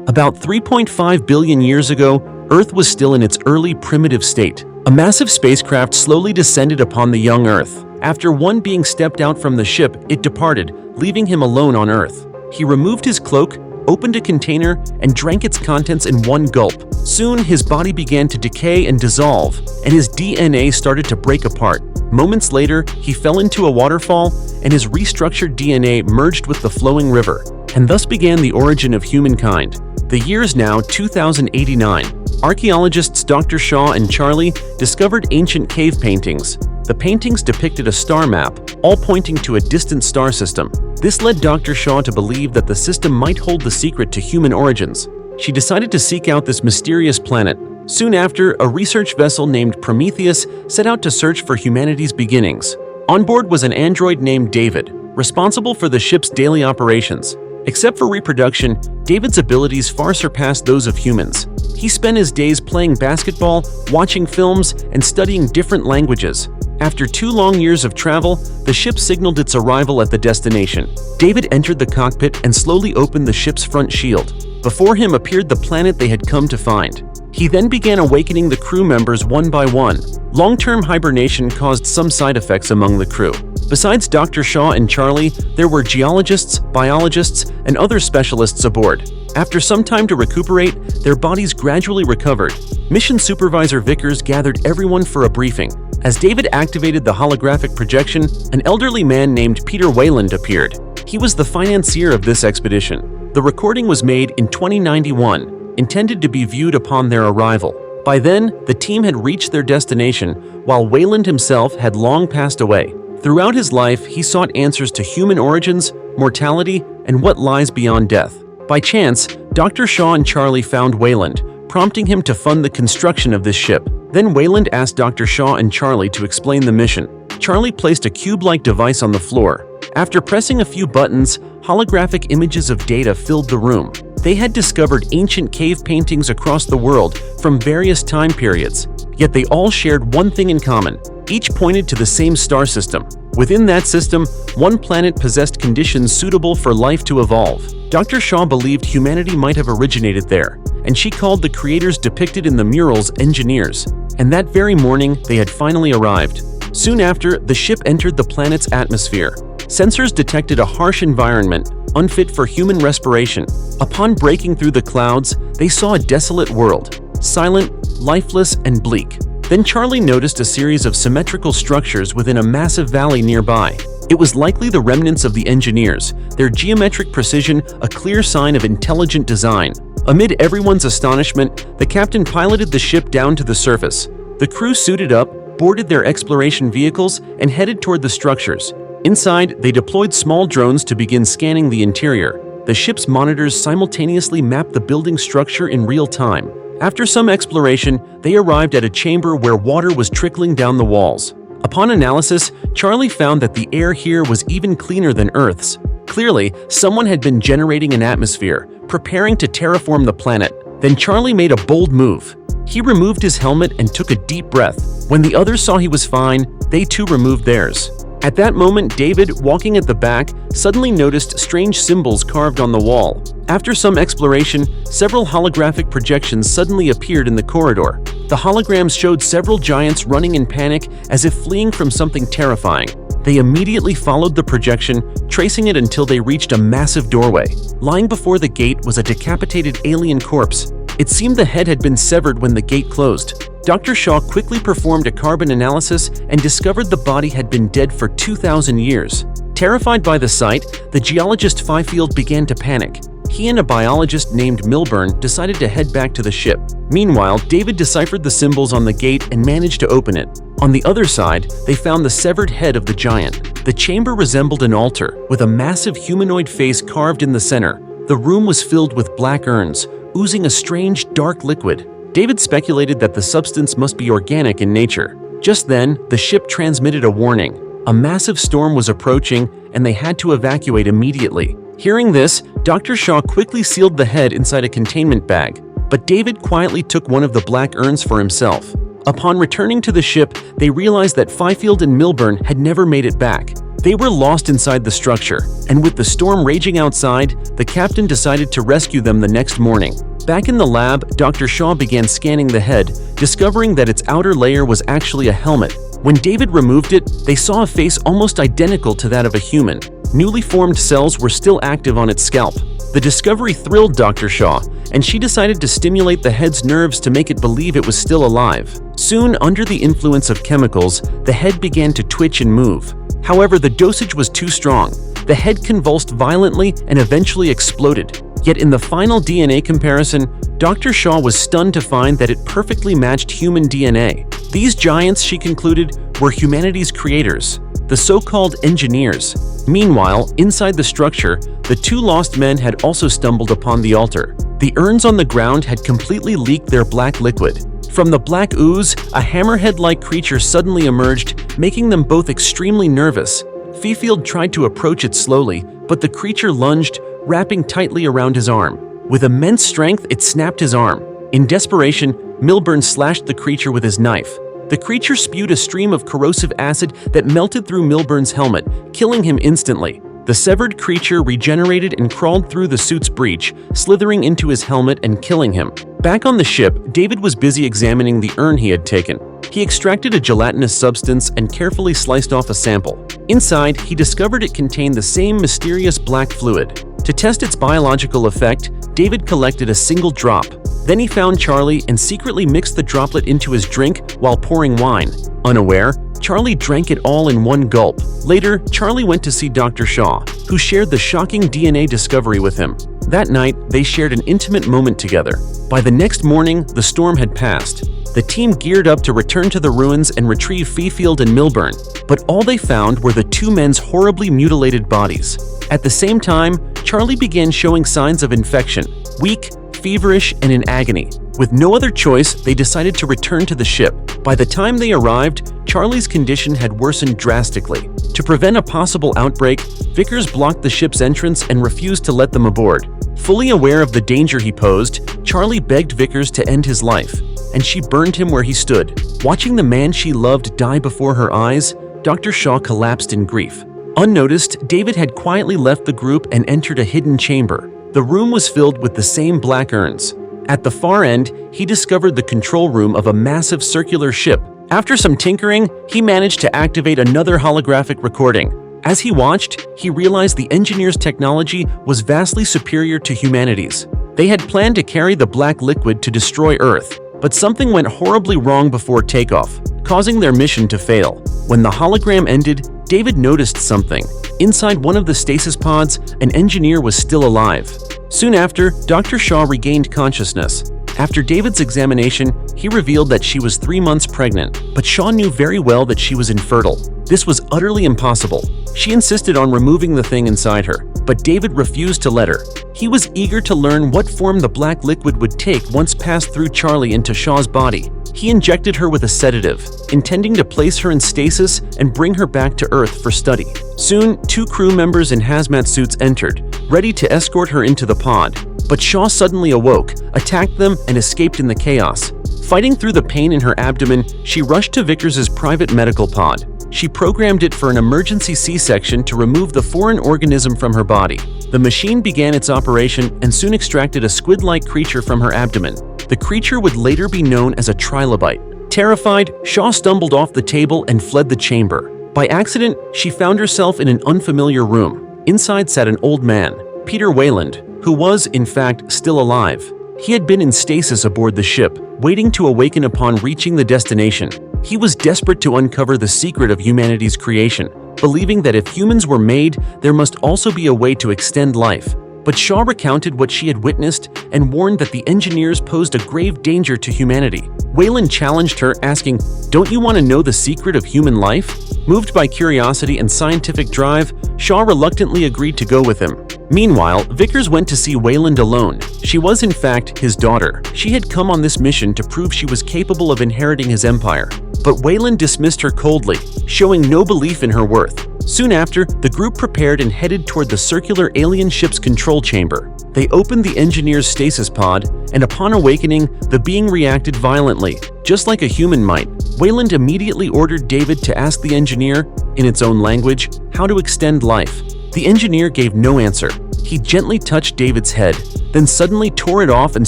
About 3.5 billion years ago, Earth was still in its early primitive state. A massive spacecraft slowly descended upon the young Earth. After one being stepped out from the ship, it departed, leaving him alone on Earth. He removed his cloak, opened a container, and drank its contents in one gulp. Soon, his body began to decay and dissolve, and his DNA started to break apart. Moments later, he fell into a waterfall, and his restructured DNA merged with the flowing river. And thus began the origin of humankind. The year is now 2089. Archaeologists Dr. Shaw and Charlie discovered ancient cave paintings. The paintings depicted a star map, all pointing to a distant star system. This led Dr. Shaw to believe that the system might hold the secret to human origins. She decided to seek out this mysterious planet. Soon after, a research vessel named Prometheus set out to search for humanity's beginnings. On board was an android named David, responsible for the ship's daily operations. Except for reproduction, David's abilities far surpassed those of humans. He spent his days playing basketball, watching films, and studying different languages. After 2 long years of travel, the ship signaled its arrival at the destination. David entered the cockpit and slowly opened the ship's front shield. Before him appeared the planet they had come to find. He then began awakening the crew members one by one. Long-term hibernation caused some side effects among the crew. Besides Dr. Shaw and Charlie, there were geologists, biologists, and other specialists aboard. After some time to recuperate, their bodies gradually recovered. Mission Supervisor Vickers gathered everyone for a briefing. As David activated the holographic projection, an elderly man named Peter Wayland appeared. He was the financier of this expedition. The recording was made in 2091, intended to be viewed upon their arrival. By then, the team had reached their destination, while Wayland himself had long passed away. Throughout his life, he sought answers to human origins, mortality, and what lies beyond death. By chance, Dr. Shaw and Charlie found Wayland, prompting him to fund the construction of this ship. Then Wayland asked Dr. Shaw and Charlie to explain the mission. Charlie placed a cube-like device on the floor. After pressing a few buttons, holographic images of data filled the room. They had discovered ancient cave paintings across the world from various time periods. Yet they all shared one thing in common. Each pointed to the same star system. Within that system, one planet possessed conditions suitable for life to evolve. Dr. Shaw believed humanity might have originated there, and she called the creators depicted in the murals engineers. And that very morning, they had finally arrived. Soon after, the ship entered the planet's atmosphere. Sensors detected a harsh environment, unfit for human respiration. Upon breaking through the clouds, they saw a desolate world, silent, lifeless, and bleak. Then Charlie noticed a series of symmetrical structures within a massive valley nearby. It was likely the remnants of the engineers, their geometric precision a clear sign of intelligent design. Amid everyone's astonishment, the captain piloted the ship down to the surface. The crew suited up, boarded their exploration vehicles, and headed toward the structures. Inside, they deployed small drones to begin scanning the interior. The ship's monitors simultaneously mapped the building structure in real time. After some exploration, they arrived at a chamber where water was trickling down the walls. Upon analysis, Charlie found that the air here was even cleaner than Earth's. Clearly, someone had been generating an atmosphere, preparing to terraform the planet. Then Charlie made a bold move. He removed his helmet and took a deep breath. When the others saw he was fine, they too removed theirs. At that moment, David, walking at the back, suddenly noticed strange symbols carved on the wall. After some exploration, several holographic projections suddenly appeared in the corridor. The holograms showed several giants running in panic as if fleeing from something terrifying. They immediately followed the projection, tracing it until they reached a massive doorway. Lying before the gate was a decapitated alien corpse. It seemed the head had been severed when the gate closed. Dr. Shaw quickly performed a carbon analysis and discovered the body had been dead for 2,000 years. Terrified by the sight, the geologist Fifield began to panic. He and a biologist named Milburn decided to head back to the ship. Meanwhile, David deciphered the symbols on the gate and managed to open it. On the other side, they found the severed head of the giant. The chamber resembled an altar, with a massive humanoid face carved in the center. The room was filled with black urns, oozing a strange, dark liquid. David speculated that the substance must be organic in nature. Just then, the ship transmitted a warning. A massive storm was approaching, and they had to evacuate immediately. Hearing this, Dr. Shaw quickly sealed the head inside a containment bag, but David quietly took one of the black urns for himself. Upon returning to the ship, they realized that Fifield and Milburn had never made it back. They were lost inside the structure, and with the storm raging outside, the captain decided to rescue them the next morning. Back in the lab, Dr. Shaw began scanning the head, discovering that its outer layer was actually a helmet. When David removed it, they saw a face almost identical to that of a human. Newly formed cells were still active on its scalp. The discovery thrilled Dr. Shaw, and she decided to stimulate the head's nerves to make it believe it was still alive. Soon, under the influence of chemicals, the head began to twitch and move. However, the dosage was too strong. The head convulsed violently and eventually exploded. Yet in the final DNA comparison, Dr. Shaw was stunned to find that it perfectly matched human DNA. These giants, she concluded, were humanity's creators, the so-called engineers. Meanwhile, inside the structure, the two lost men had also stumbled upon the altar. The urns on the ground had completely leaked their black liquid. From the black ooze, a hammerhead-like creature suddenly emerged, making them both extremely nervous. Fifield tried to approach it slowly, but the creature lunged, wrapping tightly around his arm. With immense strength, it snapped his arm. In desperation, Milburn slashed the creature with his knife. The creature spewed a stream of corrosive acid that melted through Milburn's helmet, killing him instantly. The severed creature regenerated and crawled through the suit's breach, slithering into his helmet and killing him. Back on the ship, David was busy examining the urn he had taken. He extracted a gelatinous substance and carefully sliced off a sample. Inside, he discovered it contained the same mysterious black fluid. To test its biological effect, David collected a single drop. Then he found Charlie and secretly mixed the droplet into his drink while pouring wine. Unaware, Charlie drank it all in one gulp. Later, Charlie went to see Dr. Shaw, who shared the shocking DNA discovery with him. That night, they shared an intimate moment together. By the next morning, the storm had passed. The team geared up to return to the ruins and retrieve Fifield and Milburn, but all they found were the two men's horribly mutilated bodies. At the same time, Charlie began showing signs of infection, weak, feverish, and in agony. With no other choice, they decided to return to the ship. By the time they arrived, Charlie's condition had worsened drastically. To prevent a possible outbreak, Vickers blocked the ship's entrance and refused to let them aboard. Fully aware of the danger he posed, Charlie begged Vickers to end his life, and she burned him where he stood. Watching the man she loved die before her eyes, Dr. Shaw collapsed in grief. Unnoticed, David had quietly left the group and entered a hidden chamber. The room was filled with the same black urns. At the far end, he discovered the control room of a massive circular ship. After some tinkering, he managed to activate another holographic recording. As he watched, he realized the engineer's technology was vastly superior to humanity's. They had planned to carry the black liquid to destroy Earth, but something went horribly wrong before takeoff, causing their mission to fail. When the hologram ended, David noticed something. Inside one of the stasis pods, an engineer was still alive. Soon after, Dr. Shaw regained consciousness. After David's examination, he revealed that she was 3 months pregnant, but Shaw knew very well that she was infertile. This was utterly impossible. She insisted on removing the thing inside her, but David refused to let her. He was eager to learn what form the black liquid would take once passed through Charlie into Shaw's body. He injected her with a sedative, intending to place her in stasis and bring her back to Earth for study. Soon, 2 crew members in hazmat suits entered, ready to escort her into the pod. But Shaw suddenly awoke, attacked them, and escaped in the chaos. Fighting through the pain in her abdomen, she rushed to Vickers's private medical pod. She programmed it for an emergency C-section to remove the foreign organism from her body. The machine began its operation and soon extracted a squid-like creature from her abdomen. The creature would later be known as a trilobite. Terrified, Shaw stumbled off the table and fled the chamber. By accident, she found herself in an unfamiliar room. Inside sat an old man, Peter Wayland, who was, in fact, still alive. He had been in stasis aboard the ship, waiting to awaken upon reaching the destination. He was desperate to uncover the secret of humanity's creation, believing that if humans were made, there must also be a way to extend life. But Shaw recounted what she had witnessed and warned that the engineers posed a grave danger to humanity. Wayland challenged her, asking, "Don't you want to know the secret of human life?" Moved by curiosity and scientific drive, Shaw reluctantly agreed to go with him. Meanwhile, Vickers went to see Wayland alone. She was in fact his daughter. She had come on this mission to prove she was capable of inheriting his empire. But Wayland dismissed her coldly, showing no belief in her worth. Soon after, the group prepared and headed toward the circular alien ship's control chamber. They opened the engineer's stasis pod, and upon awakening, the being reacted violently, just like a human might. Wayland immediately ordered David to ask the engineer, in its own language, how to extend life. The engineer gave no answer. He gently touched David's head, then suddenly tore it off and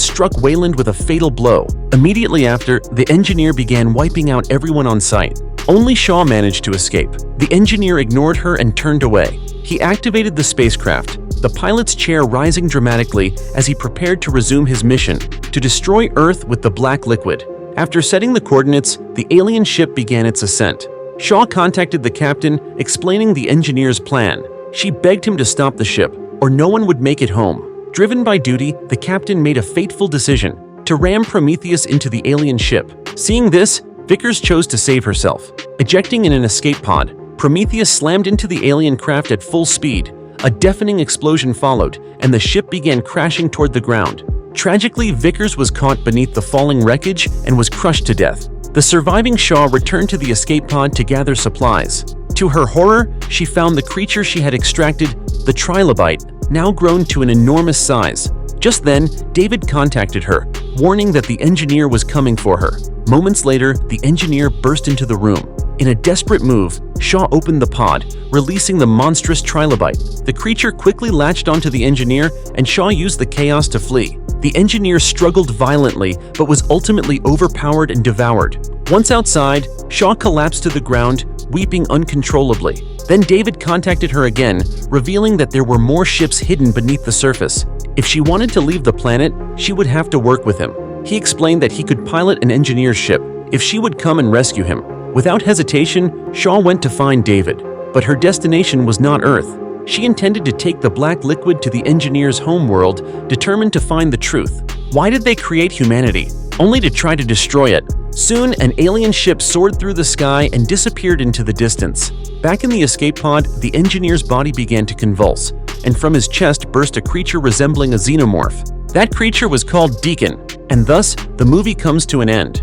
struck Wayland with a fatal blow. Immediately after, the engineer began wiping out everyone on site. Only Shaw managed to escape. The engineer ignored her and turned away. He activated the spacecraft, the pilot's chair rising dramatically as he prepared to resume his mission to destroy Earth with the black liquid. After setting the coordinates, the alien ship began its ascent. Shaw contacted the captain, explaining the engineer's plan. She begged him to stop the ship, or no one would make it home. Driven by duty, the captain made a fateful decision to ram Prometheus into the alien ship. Seeing this, Vickers chose to save herself. Ejecting in an escape pod, Prometheus slammed into the alien craft at full speed. A deafening explosion followed, and the ship began crashing toward the ground. Tragically, Vickers was caught beneath the falling wreckage and was crushed to death. The surviving Shaw returned to the escape pod to gather supplies. To her horror, she found the creature she had extracted, the trilobite, now grown to an enormous size. Just then, David contacted her, warning that the engineer was coming for her. Moments later, the engineer burst into the room. In a desperate move, Shaw opened the pod, releasing the monstrous trilobite. The creature quickly latched onto the engineer, and Shaw used the chaos to flee. The engineer struggled violently, but was ultimately overpowered and devoured. Once outside, Shaw collapsed to the ground, weeping uncontrollably. Then David contacted her again, revealing that there were more ships hidden beneath the surface. If she wanted to leave the planet, she would have to work with him. He explained that he could pilot an engineer's ship if she would come and rescue him. Without hesitation, Shaw went to find David, but her destination was not Earth. She intended to take the black liquid to the engineer's homeworld, determined to find the truth. Why did they create humanity? Only to try to destroy it. Soon, an alien ship soared through the sky and disappeared into the distance. Back in the escape pod, the engineer's body began to convulse, and from his chest burst a creature resembling a xenomorph. That creature was called Deacon, and thus, the movie comes to an end.